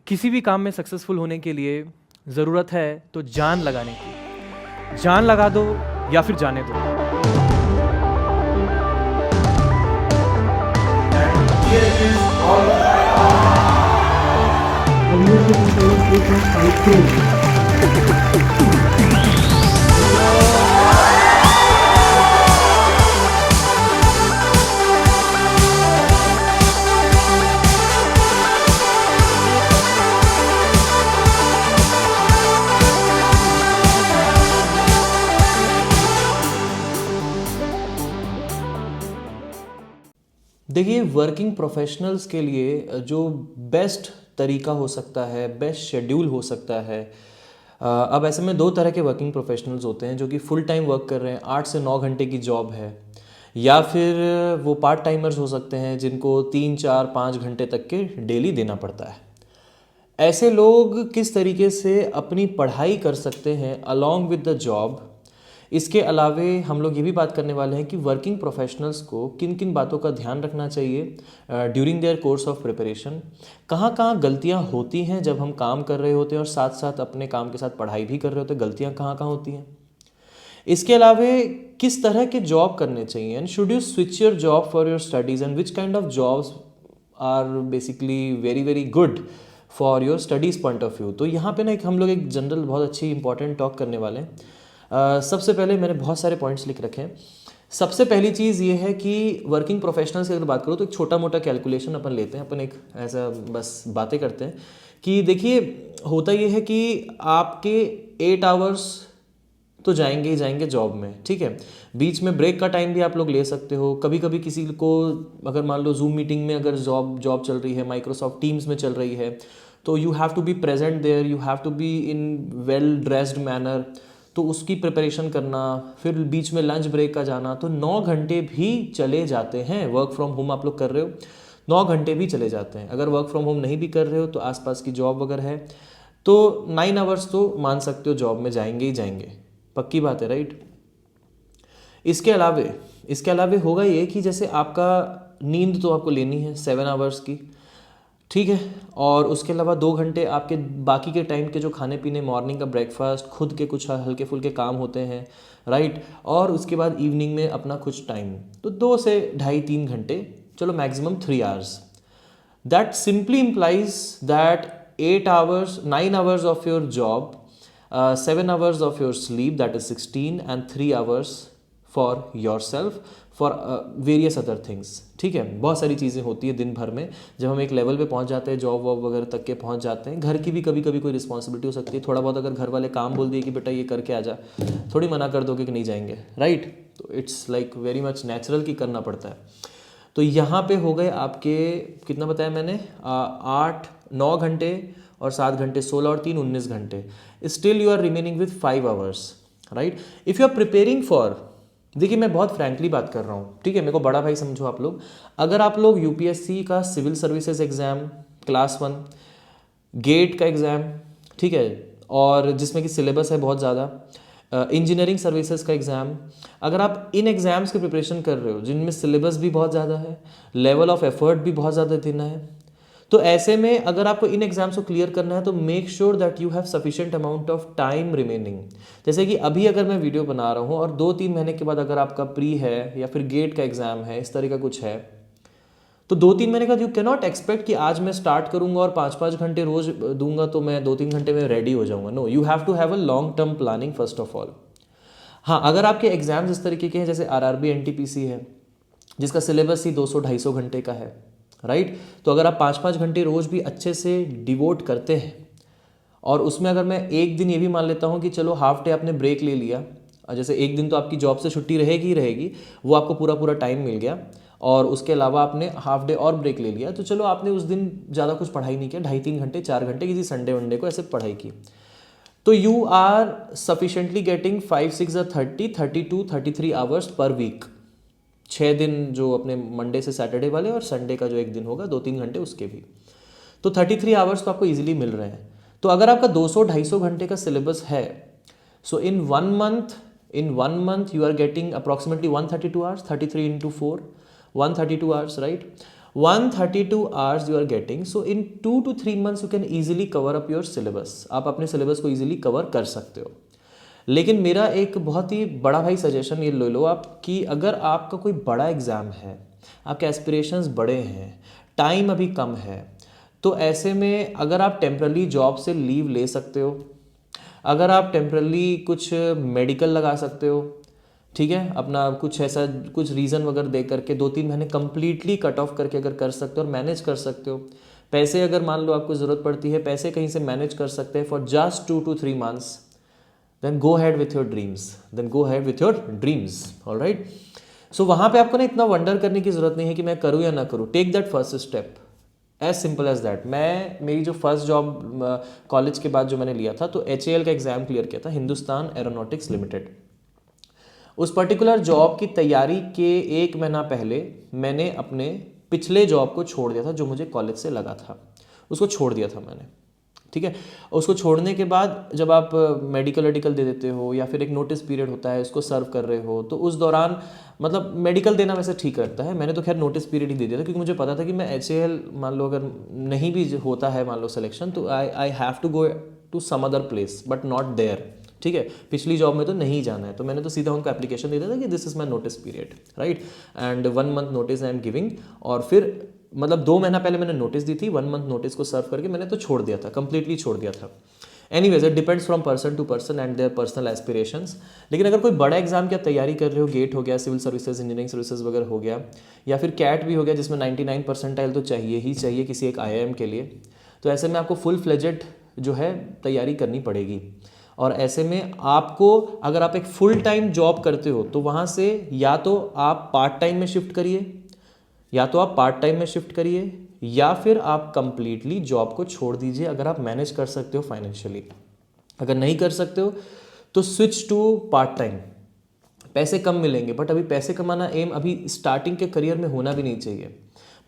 किसी भी काम में सक्सेसफुल होने के लिए ज़रूरत है तो जान लगाने की। जान लगा दो या फिर जाने दो। देखिए, वर्किंग प्रोफेशनल्स के लिए जो बेस्ट तरीका हो सकता है, बेस्ट शेड्यूल हो सकता है, अब ऐसे में दो तरह के वर्किंग प्रोफेशनल्स होते हैं जो कि फुल टाइम वर्क कर रहे हैं, 8 से 9 घंटे की जॉब है, या फिर वो पार्ट टाइमर्स हो सकते हैं जिनको 3, 4, 5 घंटे तक के डेली देना पड़ता है। ऐसे लोग किस तरीके से अपनी पढ़ाई कर सकते हैं अलॉन्ग विद द जॉब, इसके अलावे हम लोग ये भी बात करने वाले हैं कि वर्किंग प्रोफेशनल्स को किन किन बातों का ध्यान रखना चाहिए during their course of preparation, कहाँ कहाँ गलतियाँ होती हैं जब हम काम कर रहे होते हैं और साथ साथ अपने काम के साथ पढ़ाई भी कर रहे होते हैं, गलतियाँ कहाँ कहाँ होती हैं। इसके अलावे किस तरह के जॉब करने चाहिए, and should you switch your job for your studies, and which kind of jobs are basically very very good for your studies point of view. तो यहाँ पे ना हम लोग एक जनरल बहुत अच्छी इंपॉर्टेंट टॉक करने वाले हैं। सबसे पहले मैंने बहुत सारे पॉइंट्स लिख रखे हैं। सबसे पहली चीज़ ये है कि वर्किंग प्रोफेशनल्स की अगर बात करो तो एक छोटा मोटा कैलकुलेशन अपन लेते हैं, अपन एक ऐसा बस बातें करते हैं कि देखिए, होता ये है कि आपके 8 आवर्स तो जाएंगे ही जाएंगे जॉब में, ठीक है। बीच में ब्रेक का टाइम भी आप लोग ले सकते हो। कभी कभी किसी को अगर मान लो जूम मीटिंग में अगर जॉब चल रही है, माइक्रोसॉफ्ट टीम्स में चल रही है, तो you have to be present there, you have to be in well dressed manner, तो उसकी प्रिपरेशन करना, फिर बीच में लंच ब्रेक का जाना, तो 9 घंटे भी चले जाते हैं। वर्क फ्रॉम होम आप लोग कर रहे हो, 9 घंटे भी चले जाते हैं। अगर वर्क फ्रॉम होम नहीं भी कर रहे हो तो आसपास की जॉब वगैरह है तो 9 आवर्स तो मान सकते हो जॉब में जाएंगे ही जाएंगे, पक्की बात है, राइट। इसके अलावे होगा ये कि जैसे आपका नींद तो आपको लेनी है 7 आवर्स की, ठीक है, और उसके अलावा 2 घंटे आपके बाकी के टाइम के जो खाने पीने, मॉर्निंग का ब्रेकफास्ट, खुद के कुछ हल्के फुल्के काम होते हैं, राइट, और उसके बाद इवनिंग में अपना कुछ टाइम, तो 2 से ढाई 3 घंटे, चलो maximum 3 hours. That simply implies that 8 hours, 9 hours of your job, 7 hours of your sleep, that is 16, and 3 hours for your self, for various other things, ठीक है। बहुत सारी चीज़ें होती है दिन भर में, जब हम एक लेवल पे पहुंच जाते हैं, जॉब वॉब वगैरह तक के पहुंच जाते हैं। घर की भी कभी कभी कोई रिस्पॉन्सिबिलिटी हो सकती है, थोड़ा बहुत अगर घर वाले काम बोल दिए कि बेटा ये करके आ जा, थोड़ी मना कर दोगे कि नहीं जाएंगे, राइट। तो it's like very much natural कि करना पड़ता है। तो यहाँ पे हो गए आपके, कितना बताया मैंने, 8 9 घंटे और 7 घंटे, 16 और 3 19 घंटे। Still you are remaining with 5 hours, right. If you are preparing for, देखिए मैं बहुत फ्रैंकली बात कर रहा हूँ, ठीक है, मेरे को बड़ा भाई समझो आप लोग। अगर आप लोग यूपीएससी का civil services exam class 1, GATE का एग्ज़ाम, ठीक है, और जिसमें कि सिलेबस है बहुत ज़्यादा, इंजीनियरिंग सर्विसेज का एग्ज़ाम, अगर आप इन एग्ज़ाम्स की प्रिपरेशन कर रहे हो जिनमें सिलेबस भी बहुत ज़्यादा है, लेवल ऑफ एफर्ट भी बहुत ज़्यादा देना है, तो ऐसे में अगर आपको इन एग्जाम्स को क्लियर करना है तो make sure that you have sufficient amount of time remaining. जैसे कि अभी अगर मैं वीडियो बना रहा हूँ और 2-3 महीने के बाद अगर आपका प्री है या फिर गेट का एग्जाम है, इस तरह का कुछ है, तो 2-3 महीने का यू कैन नॉट एक्सपेक्ट कि आज मैं स्टार्ट करूंगा और 5-5 घंटे रोज दूंगा तो मैं 2-3 घंटे में रेडी हो जाऊंगा। No, you have to have a long term planning first of all. हाँ, अगर आपके एग्जाम्स इस तरीके के हैं जैसे आरआरबी एनटीपीसी है जिसका सिलेबस ही 200-250 घंटे का है, राइट, तो अगर आप 5-5 घंटे रोज भी अच्छे से डिवोट करते हैं, और उसमें अगर मैं एक दिन ये भी मान लेता हूँ कि चलो हाफ डे आपने ब्रेक ले लिया, जैसे एक दिन तो आपकी जॉब से छुट्टी रहेगी ही रहेगी, वो आपको पूरा पूरा टाइम मिल गया, और उसके अलावा आपने हाफ डे और ब्रेक ले लिया, तो चलो आपने उस दिन ज़्यादा कुछ पढ़ाई नहीं किया, 2.5-3 घंटे 4 घंटे किसी संडे वनडे को ऐसे पढ़ाई की, तो you are sufficiently getting 5-6 30 32 33 hours per week. 6 दिन जो अपने मंडे से सैटरडे वाले और संडे का जो एक दिन होगा 2-3 घंटे उसके भी, तो 33 आवर्स तो आपको इजीली मिल रहे हैं। तो अगर आपका 200-250 घंटे का सिलेबस है, so in one month you are getting approximately 132 hours, 33 into 4 132 hours, right. 132 hours you are getting, so in 2 to 3 months you can easily cover up your syllabus. आप अपने सिलेबस को easily कवर कर सकते हो. लेकिन मेरा एक बहुत ही बड़ा भाई सजेशन ये ले लो आप कि अगर आपका कोई बड़ा एग्ज़ाम है, आपके एस्पिरेशंस बड़े हैं, टाइम अभी कम है, तो ऐसे में अगर आप टेम्परली जॉब से लीव ले सकते हो, अगर आप टेम्परली कुछ मेडिकल लगा सकते हो, ठीक है, अपना कुछ ऐसा कुछ रीज़न वगैरह दे करके 2-3 महीने कम्प्लीटली कट ऑफ करके अगर कर सकते हो और मैनेज कर सकते हो, पैसे अगर मान लो आपको ज़रूरत पड़ती है, पैसे कहीं से मैनेज कर सकते हैं for just 2 to 3 months, then go ahead with your dreams. Alright. So वहाँ पे आपको ना इतना वंडर करने की ज़रूरत नहीं है कि मैं करूँ या ना करूँ. Take that first step, as simple as that. मेरी जो फर्स्ट जॉब कॉलेज के बाद जो मैंने लिया था, तो HAL का एग्ज़ाम क्लियर किया था, हिंदुस्तान एरोनॉटिक्स लिमिटेड. उस पर्टिकुलर जॉब की तैयारी के 1 महीना पहले मैंने अपने पिछले जॉब को छोड़ दिया था जो मुझे कॉलेज से लगा था, उसको छोड़ दिया था मैंने. ठीक है. उसको छोड़ने के बाद जब आप मेडिकल दे देते हो या फिर एक नोटिस पीरियड होता है, उसको सर्व कर रहे हो, तो उस दौरान मतलब मेडिकल देना वैसे ठीक रहता है. मैंने तो खैर नोटिस पीरियड ही दे दिया था क्योंकि मुझे पता था कि मैं HAL मान लो अगर नहीं भी होता है मान लो सिलेक्शन, तो I have to go to some other place but not there. ठीक है. पिछली जॉब में तो नहीं जाना है, तो मैंने तो सीधा उनको एप्लीकेशन दे दिया था कि this is my notice period, right, and 1 month notice I am giving. और फिर मतलब 2 महीना पहले मैंने नोटिस दी थी, 1 month नोटिस को सर्व करके मैंने तो छोड़ दिया था, कंप्लीटली छोड़ दिया था. Anyways, it depends from person to person and their personal aspirations. लेकिन अगर कोई बड़ा एग्जाम की आप तैयारी कर रहे हो, गेट हो गया, सिविल सर्विसेज, इंजीनियरिंग सर्विसेज वगैरह हो गया, या फिर कैट भी हो गया जिसमें 99 परसेंटाइल तो चाहिए ही चाहिए किसी एक IIM के लिए, तो ऐसे में आपको फुल फ्लेजेड जो है तैयारी करनी पड़ेगी. और ऐसे में आपको अगर आप एक फुल टाइम जॉब करते हो तो वहाँ से या तो आप पार्ट टाइम में शिफ्ट करिए या फिर आप कंप्लीटली जॉब को छोड़ दीजिए अगर आप मैनेज कर सकते हो फाइनेंशियली. अगर नहीं कर सकते हो तो स्विच टू पार्ट टाइम. पैसे कम मिलेंगे बट अभी पैसे कमाना एम अभी स्टार्टिंग के करियर में होना भी नहीं चाहिए.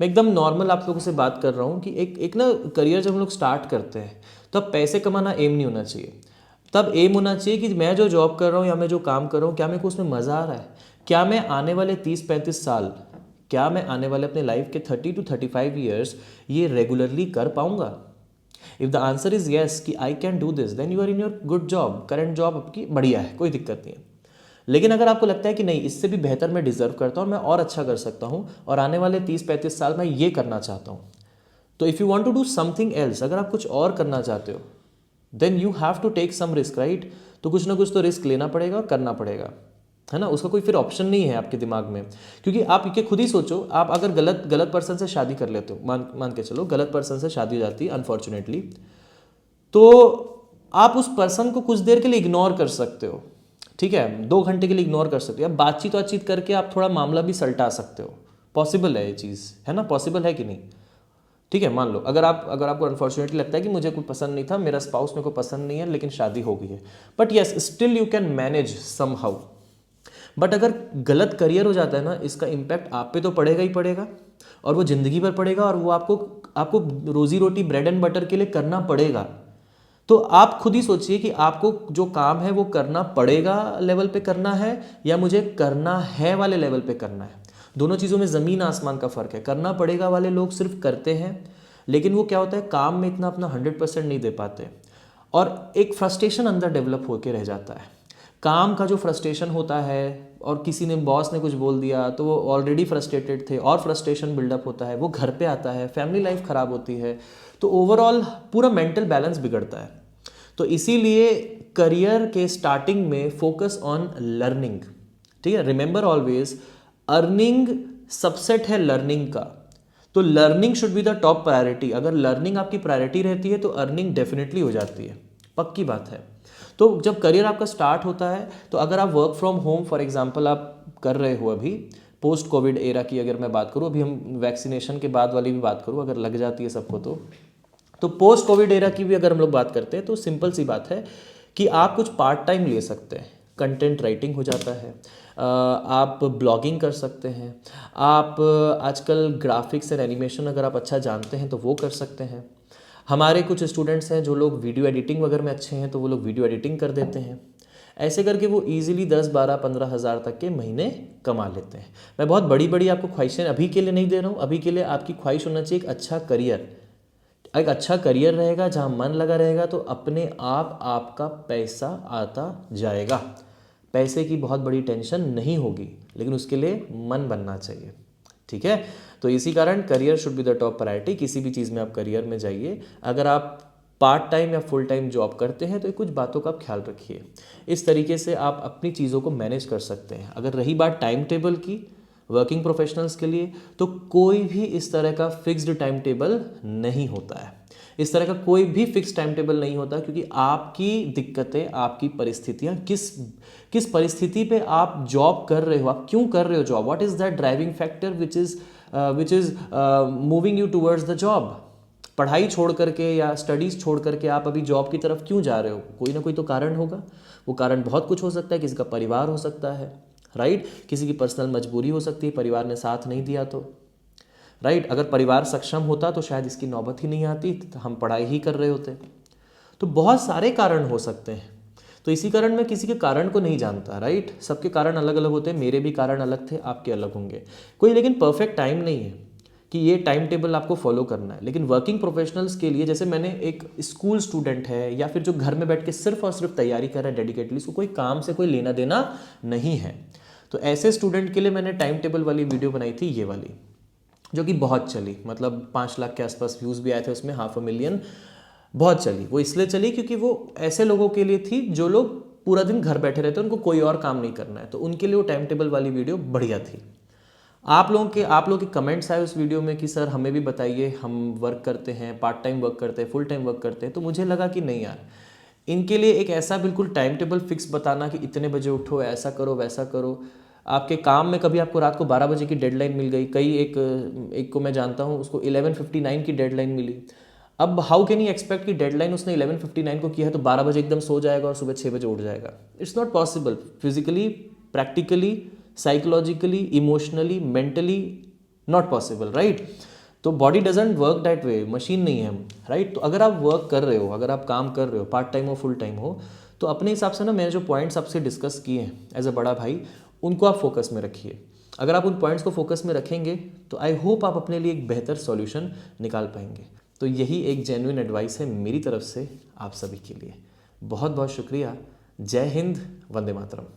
मैं एकदम नॉर्मल आप लोगों से बात कर रहा हूँ कि एक ना करियर जब हम लोग स्टार्ट करते हैं तब पैसे कमाना एम नहीं होना चाहिए. तब एम होना चाहिए कि मैं जो जॉब कर रहा हूँ या मैं जो काम कर रहा हूँ, क्या मेरे को उसमें मज़ा आ रहा है, क्या मैं आने वाले 30-35 साल, क्या मैं आने वाले अपने लाइफ के 30 to 35 ईयर्स ये रेगुलरली कर पाऊंगा. If the answer is yes कि I can do this, then you are in your good job. Current job आपकी बढ़िया है, कोई दिक्कत नहीं है. लेकिन अगर आपको लगता है कि नहीं, इससे भी बेहतर मैं डिजर्व करता हूँ, मैं और अच्छा कर सकता हूँ और आने वाले 30-35 साल मैं ये करना चाहता हूँ, तो if you want to do something else, अगर आप कुछ और करना चाहते हो, then you have to take some risk, right. तो कुछ ना कुछ तो रिस्क लेना पड़ेगा और करना पड़ेगा, है ना. उसका कोई फिर ऑप्शन नहीं है आपके दिमाग में, क्योंकि आप ये खुद ही सोचो, आप अगर गलत पर्सन से शादी कर लेते हो, मान के चलो गलत पर्सन से शादी हो जाती है अनफॉर्चुनेटली, तो आप उस पर्सन को कुछ देर के लिए इग्नोर कर सकते हो. ठीक है, 2 घंटे के लिए इग्नोर कर सकते हो, या बातचीत करके आप थोड़ा मामला भी सलटा सकते हो. पॉसिबल है ये चीज़, है ना, पॉसिबल है कि नहीं. ठीक है, मान लो अगर आपको अनफॉर्चुनेटली लगता है कि मुझे कोई पसंद नहीं था, मेरा स्पाउस मेरे को पसंद नहीं है, लेकिन शादी हो गई है, but yes still you can manage somehow. बट अगर गलत करियर हो जाता है ना, इसका इम्पैक्ट आप पे तो पड़ेगा ही पड़ेगा, और वो ज़िंदगी भर पड़ेगा, और वो आपको रोजी रोटी ब्रेड एंड बटर के लिए करना पड़ेगा. तो आप खुद ही सोचिए कि आपको जो काम है वो करना पड़ेगा लेवल पे करना है या मुझे करना है वाले लेवल पे करना है. दोनों चीज़ों में ज़मीन आसमान का फ़र्क है. करना पड़ेगा वाले लोग सिर्फ करते हैं, लेकिन वो क्या होता है, काम में इतना अपना 100% नहीं दे पाते, और एक फ्रस्ट्रेशन अंदर डेवलप होकर रह जाता है. काम का जो फ्रस्ट्रेशन होता है, और किसी ने बॉस ने कुछ बोल दिया तो वो ऑलरेडी फ्रस्ट्रेटेड थे और फ्रस्ट्रेशन बिल्डअप होता है, वो घर पे आता है, फैमिली लाइफ ख़राब होती है, तो ओवरऑल पूरा मेंटल बैलेंस बिगड़ता है. तो इसीलिए करियर के स्टार्टिंग में फोकस ऑन लर्निंग. ठीक है, रिमेंबर ऑलवेज अर्निंग सबसेट है लर्निंग का, तो learning should be the top priority. अगर लर्निंग आपकी प्रायोरिटी रहती है तो अर्निंग डेफिनेटली हो जाती है, पक्की बात है. तो जब करियर आपका स्टार्ट होता है, तो अगर आप work from home for example आप कर रहे हो, अभी पोस्ट कोविड एरा की अगर मैं बात करूँ, अभी हम वैक्सीनेशन के बाद वाली भी बात करूँ, अगर लग जाती है सबको, तो पोस्ट कोविड एरा की भी अगर हम लोग बात करते हैं, तो सिंपल सी बात है कि आप कुछ पार्ट टाइम ले सकते हैं. कंटेंट राइटिंग हो जाता है, आप ब्लॉगिंग कर सकते हैं, आप आजकल ग्राफिक्स एंड एनिमेशन अगर आप अच्छा जानते हैं तो वो कर सकते हैं. हमारे कुछ स्टूडेंट्स हैं जो लोग वीडियो एडिटिंग वगैरह में अच्छे हैं, तो वो लोग वीडियो एडिटिंग कर देते हैं. ऐसे करके वो ईजिली 10, 12, 15 हज़ार तक के महीने कमा लेते हैं। मैं बहुत बड़ी बड़ी आपको ख्वाहिशें अभी के लिए नहीं दे रहा हूँ। अभी के लिए आपकी ख्वाहिश होना चाहिए एक अच्छा करियर। एक अच्छा करियर रहेगा जहाँ मन लगा रहेगा तो अपने आप आपका पैसा आता जाएगा। पैसे की बहुत बड़ी टेंशन नहीं होगी, लेकिन उसके लिए मन बनना चाहिए। ठीक है, तो इसी कारण career should be the top priority. किसी भी चीज़ में आप करियर में जाइए। अगर आप पार्ट टाइम या फुल टाइम जॉब करते हैं तो कुछ बातों का आप ख्याल रखिए। इस तरीके से आप अपनी चीज़ों को मैनेज कर सकते हैं। अगर रही बात टाइम टेबल की वर्किंग प्रोफेशनल्स के लिए, तो कोई भी इस तरह का फिक्स्ड टाइम टेबल नहीं होता है। इस तरह का कोई भी फिक्स टाइम टेबल नहीं होता, क्योंकि आपकी दिक्कतें, आपकी परिस्थितियाँ, किस परिस्थिति पे आप जॉब कर रहे हो, आप क्यों कर रहे हो job, what is that driving factor which is moving you towards the job. पढ़ाई छोड़ करके या स्टडीज़ छोड़ करके आप अभी जॉब की तरफ क्यों जा रहे हो? कोई ना कोई तो कारण होगा। वो कारण बहुत कुछ हो सकता है। किसी का परिवार हो सकता है, राइट, किसी की पर्सनल मजबूरी हो सकती है, परिवार ने साथ नहीं दिया तो, राइट। अगर परिवार सक्षम होता तो शायद इसकी नौबत ही नहीं आती, तो हम पढ़ाई ही कर रहे होते। तो बहुत सारे कारण हो सकते हैं। तो इसी कारण मैं किसी के कारण को नहीं जानता, राइट। सबके कारण अलग अलग होते हैं। मेरे भी कारण अलग थे, आपके अलग होंगे। कोई लेकिन परफेक्ट टाइम नहीं है कि ये टाइम टेबल आपको फॉलो करना है। लेकिन वर्किंग प्रोफेशनल्स के लिए, जैसे मैंने एक स्कूल स्टूडेंट है या फिर जो घर में बैठ के सिर्फ और सिर्फ तैयारी कर रहा है डेडिकेटली, उसको कोई काम से कोई लेना देना नहीं है, तो ऐसे स्टूडेंट के लिए मैंने टाइम टेबल वाली वीडियो बनाई थी, ये वाली, जो कि बहुत चली। मतलब 5 लाख के आसपास व्यूज़ भी आए थे उसमें, 500,000 बहुत चली। वो इसलिए चली क्योंकि वो ऐसे लोगों के लिए थी जो लोग पूरा दिन घर बैठे रहते हैं, उनको कोई और काम नहीं करना है, तो उनके लिए वो टाइम टेबल वाली वीडियो बढ़िया थी। आप लोगों के कमेंट्स आए उस वीडियो में कि सर हमें भी बताइए, हम वर्क करते हैं, पार्ट टाइम वर्क करते हैं, फुल टाइम वर्क करते हैं। तो मुझे लगा कि नहीं यार, इनके लिए एक ऐसा बिल्कुल टाइम टेबल फिक्स बताना कि इतने बजे उठो, ऐसा करो, वैसा करो। आपके काम में कभी आपको रात को 12 बजे की डेडलाइन मिल गई, एक को मैं जानता हूँ, उसको 11:59 की डेडलाइन मिली। अब हाउ कैन यू एक्सपेक्ट कि डेडलाइन उसने 11:59 को किया है तो 12 बजे एकदम सो जाएगा और सुबह 6 बजे उठ जाएगा? It's not possible. Physically, practically, psychologically, emotionally, mentally not possible, right. तो body doesn't work that way, machine नहीं है हम, राइट। तो अगर आप वर्क कर रहे हो, अगर आप काम कर रहे हो, पार्ट टाइम हो, फुल टाइम हो, तो अपने हिसाब से ना मैंने जो पॉइंट्स आपसे डिस्कस किए हैं एज अ बड़ा भाई, उनको आप फोकस में रखिए। अगर आप उन पॉइंट्स को फोकस में रखेंगे तो आई होप आप अपने लिए एक बेहतर सॉल्यूशन निकाल पाएंगे। तो यही एक जेन्युइन एडवाइस है मेरी तरफ से आप सभी के लिए। बहुत बहुत शुक्रिया। जय हिंद, वंदे मातरम।